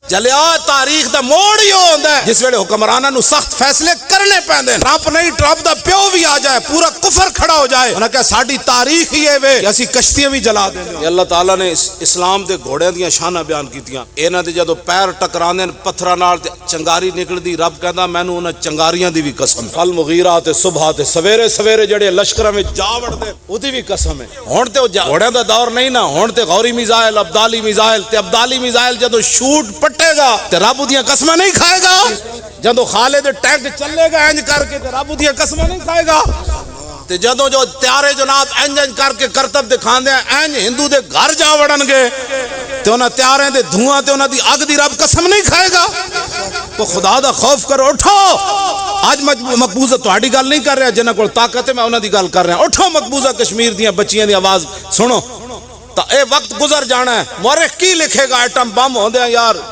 जलिया तारीख दा मोड़ ही होंदा है जिस वेले हुक्मरानां नूं सख्त फैसले करने पैंदे। ट्रंप नहीं, ट्रंप दा प्यो भी आ जाए, पूरा कुफर खड़ा हो जाए, उन्हें कहा साडी तारीख ही है वे कि असीं कश्तियां भी जला देंगे। अल्लाह ताला ने इस्लाम दे घोड़ियां दियां शानां बयान कीतियां। इन्हां दे जदों पैर टकरांदे ने पत्थरां नाल ते चंगारी निकलदी, रब कहंदा मैनूं उन्हां चंगारियां दी भी कसम। फल मुगीरा ते सुबह ते सवेरे सवेरे जेड़े लश्करां विच जा वड़दे ओदी भी कसम है। हुण ते घोड़ियां दा दौर नहीं ना, हुण ते गौरी मिसाइल, अब्दाली मिसाइल ते अब्दाली मिसाइल जदों शूट पट्टेगा ते रब उदियां कसमां नहीं खाएगा। जदों खालिद टैंक चलेगा इंज करके ते रब उदियां कसमां नहीं खाएगा। ते जदों जो त्यारे जनाब इंज इंज करके करतब दिखांदे इंज हिंदू दे घर जा वड़नगे ते उन्हां त्यारे दे धुआं ते उन्हां दी अग दी रब कसम नहीं खाएगा। तो खुदा दा खौफ करो, उठो। आज मकबूजा तुहाडी गल नहीं कर रहा, जिन्हां कोल ताकत है मैं उन्हां दी गल कर रहा। उठो, मकबूजा कश्मीर दियां बच्चियां दी आवाज सुनो। तो ये वक्त गुजर जाना है। मुअर्रिख की लिखेगा एटम बम होंदे यार